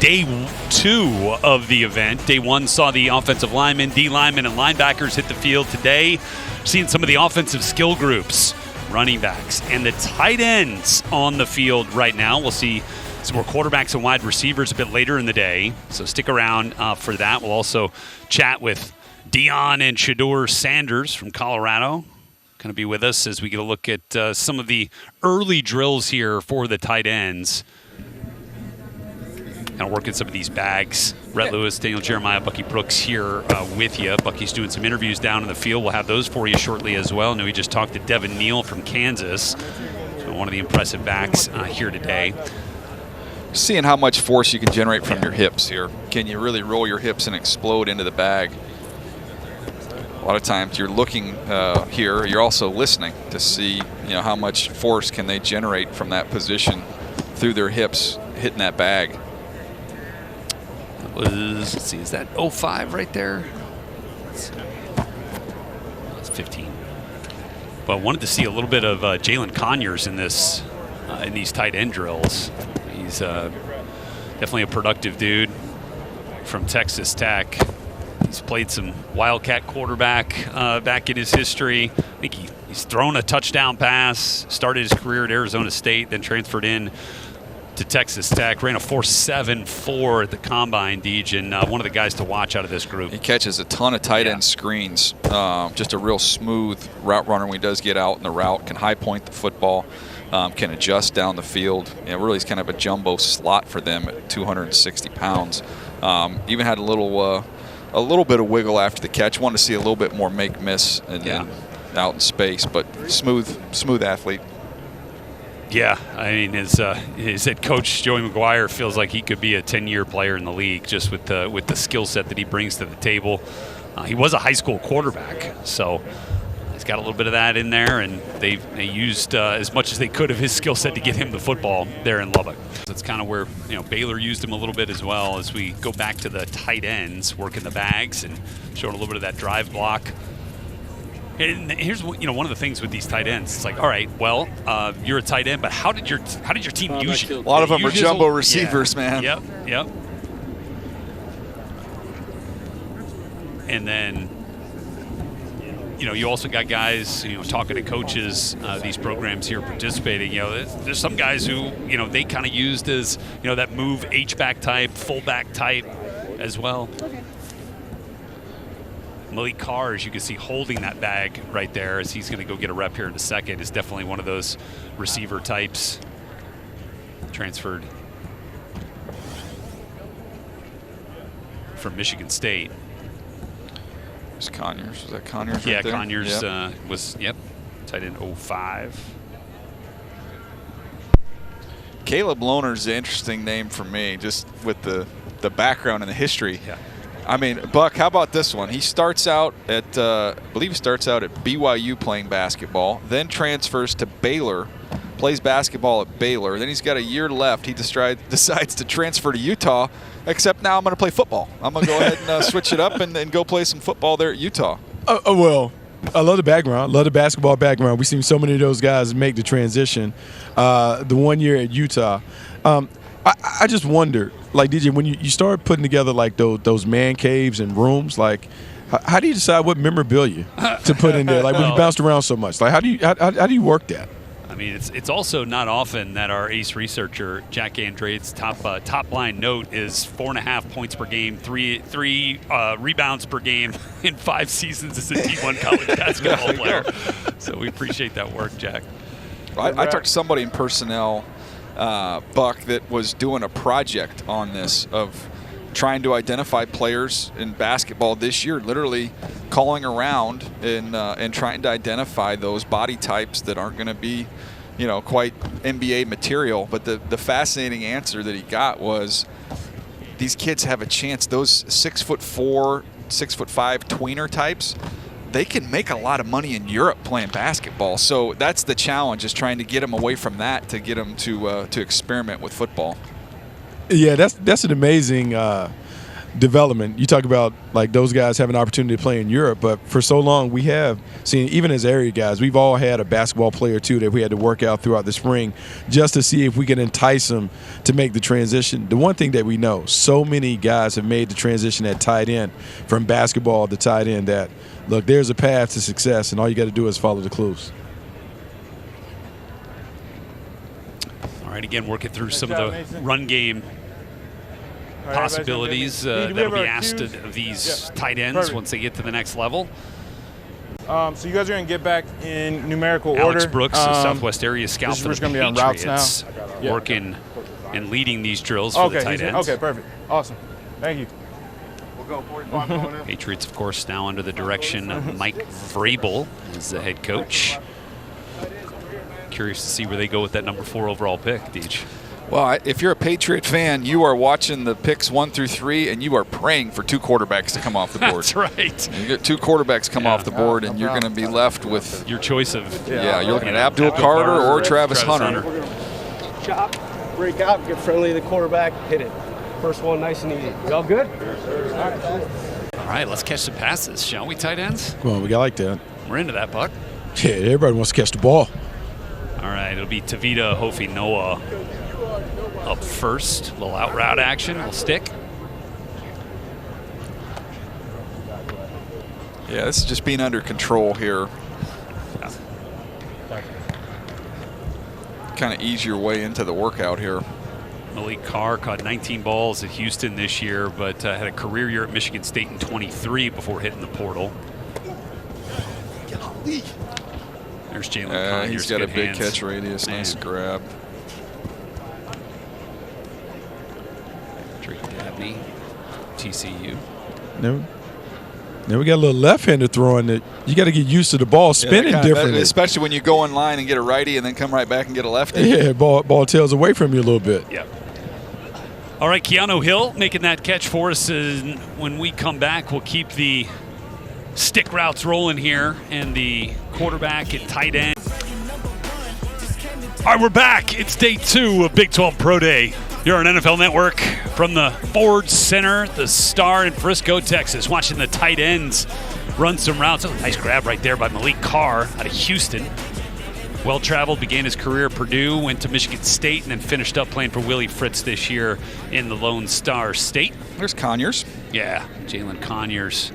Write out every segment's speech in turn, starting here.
day 2 of the event. Day 1 saw the offensive linemen, D linemen, and linebackers hit the field. Today, seeing some of the offensive skill groups, running backs, and the tight ends on the field right now. We'll see some more quarterbacks and wide receivers a bit later in the day, so stick around for that. We'll also chat with Deion and Shedeur Sanders from Colorado. Going to be with us as we get a look at some of the early drills here for the tight ends. Kind of working some of these bags. Rhett Lewis, Daniel Jeremiah, Bucky Brooks here with you. Bucky's doing some interviews down in the field. We'll have those for you shortly as well. I know we just talked to Devin Neal from Kansas, so one of the impressive backs here today. Seeing how much force you can generate from your hips here. Can you really roll your hips and explode into the bag? A lot of times you're looking here, you're also listening to see how much force can they generate from that position through their hips hitting that bag. That was, let's see, is that 05 right there? That's 15. But I wanted to see a little bit of Jalen Conyers in this in these tight end drills. He's definitely a productive dude from Texas Tech. He's played some Wildcat quarterback back in his history. I think he's thrown a touchdown pass, started his career at Arizona State, then transferred in to Texas Tech, ran a 4.74 at the Combine, Deej, and one of the guys to watch out of this group. He catches a ton of tight end screens. Just a real smooth route runner when he does get out in the route, can high point the football. Can adjust down the field. Really, he's kind of a jumbo slot for them at 260 pounds. Even had a little bit of wiggle after the catch. Wanted to see a little bit more make-miss and out in space, but smooth athlete. Yeah, I mean, his head coach Joey McGuire feels like he could be a 10-year player in the league just with the skill set that he brings to the table. He was a high school quarterback, so he's got a little bit of that in there, and they used as much as they could of his skill set to get him the football there in Lubbock. That's kind of where Baylor used him a little bit as well. As we go back to the tight ends, working the bags and showing a little bit of that drive block. And here's one of the things with these tight ends. It's like, all right, well, you're a tight end, but how did your team use you? A lot of them are jumbo receivers, man. Yep. And then you also got guys, talking to coaches, these programs here participating. There's some guys who, they kind of used as, that move H-back type, fullback type as well. Malik Carr, as you can see, holding that bag right there as he's going to go get a rep here in a second, is definitely one of those receiver types. Transferred from Michigan State. Conyers. Was that Conyers? Yeah, right there? Conyers was tight end 05. Caleb Lohner's an interesting name for me, just with the background and the history. Yeah. I mean, Buck, how about this one? He starts out at, I believe he starts out at BYU playing basketball, then transfers to Baylor, plays basketball at Baylor. Then he's got a year left. He decides to transfer to Utah, except now I'm going to play football. I'm going to go ahead and switch it up and go play some football there at Utah. Well, I love the background, love the basketball background. We've seen so many of those guys make the transition. The 1 year at Utah. I just wonder, like, DJ, when you start putting together like those man caves and rooms, like, how do you decide what memorabilia to put in there? Like, when you bounced around so much, like, how do you work that? I mean, it's also not often that our ace researcher Jack Andrade's top line note is 4.5 points per game, three rebounds per game in 5 seasons as a D1 college basketball player. So we appreciate that work, Jack. I talked to somebody in personnel, Buck, that was doing a project on this of trying to identify players in basketball this year, literally calling around and trying to identify those body types that aren't going to be, quite NBA material. But the fascinating answer that he got was these kids have a chance. Those 6'4", 6'5" tweener types, they can make a lot of money in Europe playing basketball. So that's the challenge, is trying to get them away from that to get them to experiment with football. Yeah, that's an amazing development. You talk about like those guys have an opportunity to play in Europe, but for so long we have seen, even as area guys, we've all had a basketball player too that we had to work out throughout the spring just to see if we can entice them to make the transition. The one thing that we know, so many guys have made the transition at tight end from basketball to tight end that, look, there's a path to success and all you got to do is follow the clues. All right, again, working through some of the run game possibilities that'll be asked of these tight ends once they get to the next level. So you guys are going to get back in numerical order. Alex Brooks, the Southwest area scout for the going to be on routes Patriots, now. working and leading these drills for the tight ends. Okay, perfect. Awesome. Thank you. We'll go 45 going in. Patriots, of course, now under the direction of Mike Vrabel as the head coach. Curious to see where they go with that number 4 overall pick, Deej. Well, if you're a Patriot fan, you are watching the picks 1 through 3, and you are praying for 2 quarterbacks to come off the board. That's right. You get 2 quarterbacks come off the board, and you're going to be left with your choice of you're looking at Abdul Carter or Travis Hunter. Chop, break out, get friendly to the quarterback, hit it. First one, nice and easy. All good? All right, let's catch some passes, shall we, tight ends? Come on, we got like that. We're into that, Buck. Yeah, everybody wants to catch the ball. All right, it'll be Tavita Hofi Noah up first. A little out route action. We'll stick. Yeah, this is just being under control here. Kind of ease your way into the workout here. Malik Carr caught 19 balls at Houston this year, but had a career year at Michigan State in 23 before hitting the portal. There's Jalen Conyers. He's got a big hands. catch radius. Nice grab. Drake Dabney, TCU. Now we got a little left-hander throwing that you got to get used to the ball spinning differently. Especially when you go in line and get a righty and then come right back and get a lefty. Yeah, ball tails away from you a little bit. Yep. All right, Keanu Hill making that catch for us. And when we come back, we'll keep the stick routes rolling here and the quarterback and tight end. All right, we're back. It's day 2 of Big 12 Pro Day. You're on NFL Network from the Ford Center, the Star in Frisco, Texas. Watching the tight ends run some routes. Oh, nice grab right there by Malik Carr out of Houston. Well-traveled, began his career at Purdue, went to Michigan State, and then finished up playing for Willie Fritz this year in the Lone Star State. There's Conyers. Yeah, Jalen Conyers.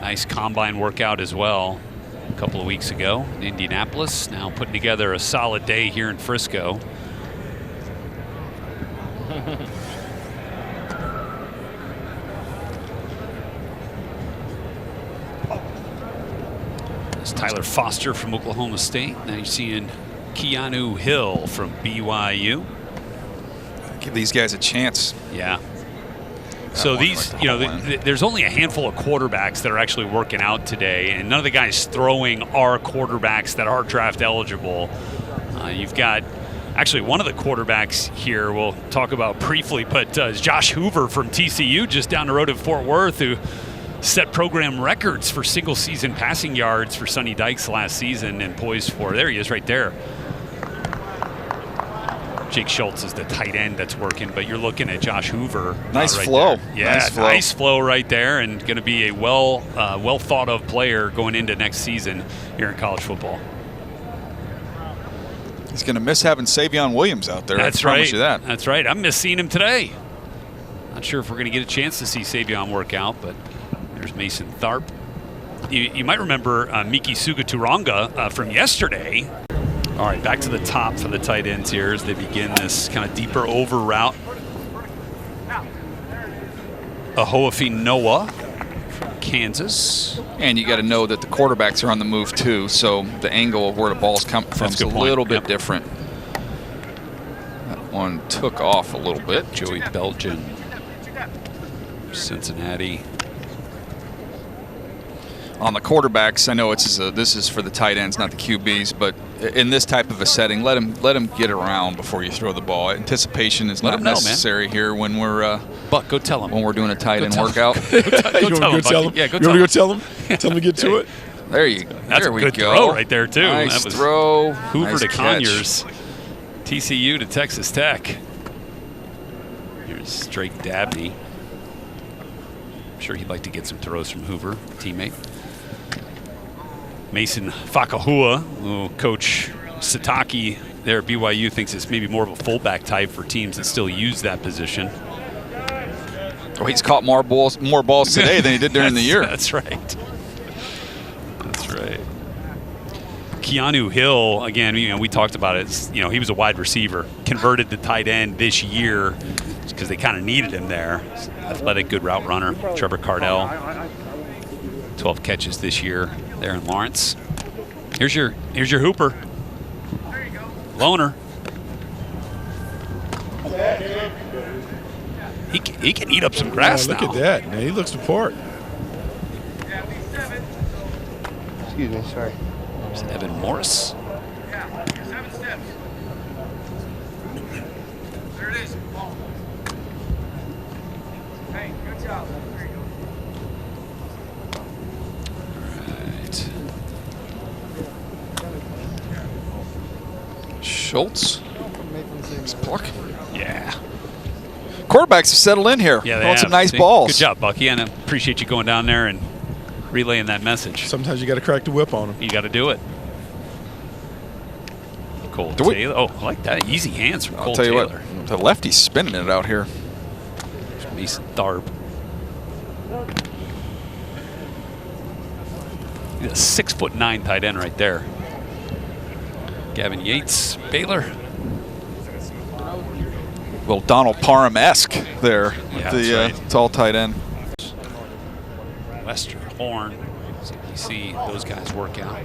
Nice combine workout as well a couple of weeks ago in Indianapolis. Now putting together a solid day here in Frisco. There's Tyler Foster from Oklahoma State. Now you're seeing Keanu Hill from BYU. Give these guys a chance. Yeah. So these, there's only a handful of quarterbacks that are actually working out today, and none of the guys throwing are quarterbacks that are draft eligible. You've got actually one of the quarterbacks here we'll talk about briefly, but Josh Hoover from TCU just down the road in Fort Worth, who set program records for single-season passing yards for Sonny Dykes last season and poised for, there he is right there. Jake Schultz is the tight end that's working, but you're looking at Josh Hoover. Nice right flow. There. Yeah, nice flow right there, and going to be a well thought of player going into next season here in college football. He's going to miss having Savion Williams out there. That's I promise right. you that. That's right. I'm seeing him today. Not sure if we're going to get a chance to see Savion work out, but there's Mason Tharp. You might remember Miki Sugaturanga from yesterday. All right, back to the top for the tight ends here as they begin this kind of deeper over route. Ahoafi Noah from Kansas. And you got to know that the quarterbacks are on the move too, so the angle of where the ball's coming from is a little bit different. That one took off a little bit. Joey Belgian, Cincinnati. On the quarterbacks, I know this is for the tight ends, not the QBs, but in this type of a setting, let them get around before you throw the ball. Anticipation is not necessary here when we're Buck, go tell him when we're doing a tight end workout. You want to go tell him? Yeah, go you want to go tell him? Tell him to get to it. There you go. That's there a we good go. throw right there too. Nice that was throw. Hoover nice to catch. Conyers, TCU to Texas Tech. Here's Drake Dabney. I'm sure he'd like to get some throws from Hoover, teammate. Mason Fakahua, who Coach Sataki there at BYU thinks is maybe more of a fullback type for teams that still use that position. Oh, he's caught more balls today than he did during the year. That's right. That's right. Keanu Hill, again, we talked about it. He was a wide receiver, converted to tight end this year because they kind of needed him there. Athletic, good route runner. Trevor Cardell, 12 catches this year there in Lawrence. Here's your Hooper. Loner. He can eat up some grass look now. Look at that. Man, he looks the part. Excuse me, sorry. There's Evan Morris. There it is. Hey, good job. There you All right. Schultz. Pluck. Yeah. Quarterbacks have settled in here. Yeah, they throwing have. some nice See? balls. Good job, Bucky. And I appreciate you going down there and relaying that message. Sometimes you got to crack the whip on them. You got to do it. Cole Do we- Taylor. Oh, I like that. Easy hands from I'll Cole tell you Taylor. what, the lefty's spinning it out here. Mason Tharp. He's a 6'9" tight end right there. Gavin Yates, Baylor. Little Donald Parham-esque there Yeah, with the that's right. tall tight end. Lester Horn. CPC, those guys work out.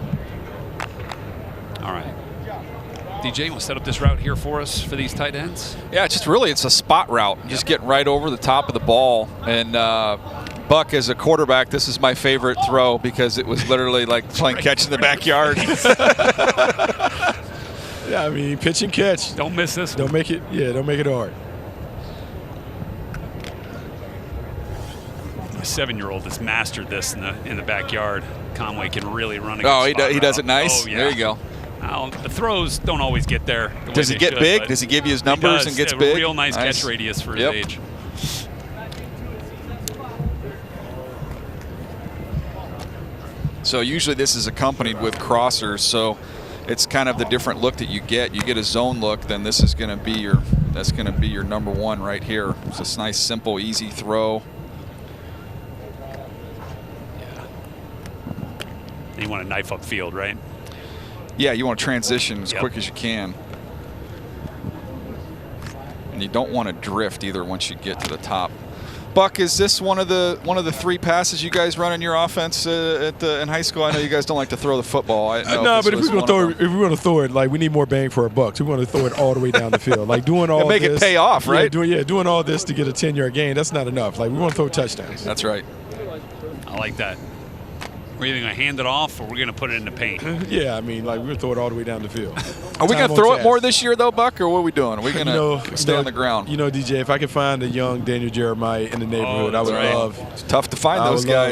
All right. DJ, you want to set up this route here for us for these tight ends? Yeah, it's a spot route. Just getting right over the top of the ball. And Buck, as a quarterback, this is my favorite throw because it was literally like playing catch in the backyard. Yeah, I mean, pitch and catch. Don't miss this. Don't make it hard. A 7-year-old has mastered this in the backyard. Conway can really run a good Oh, spot he does route. it nice? Oh, yeah. There you go. Now, the throws don't always get there. The way Does he they get should, big? but Does he give you his he numbers does. and gets A big? Real nice catch radius for his age. So usually this is accompanied with crossers, so it's kind of the different look that you get. You get a zone look, then this is going to be your number one right here. It's this nice, simple, easy throw. Yeah. You want to knife up field, right? Yeah, you want to transition as quick as you can. And you don't want to drift either once you get to the top. Buck, is this one of the 3 passes you guys run in your offense in high school? I know you guys don't like to throw the football. No, but if we're gonna throw it, like we need more bang for our bucks. We want to throw it all the way down the field, like doing all make this, it pay off, right? Doing all this to get a 10-yard gain. That's not enough. Like we want to throw touchdowns. That's right. I like that. We're either going to hand it off or we're going to put it in the paint. Yeah, I mean, like we're gonna throw it all the way down the field. Are we going to throw it more this year, though, Buck, or what are we doing? Are we going to stay on the ground? DJ, if I could find a young Daniel Jeremiah in the neighborhood, I would love. It's tough to find those guys.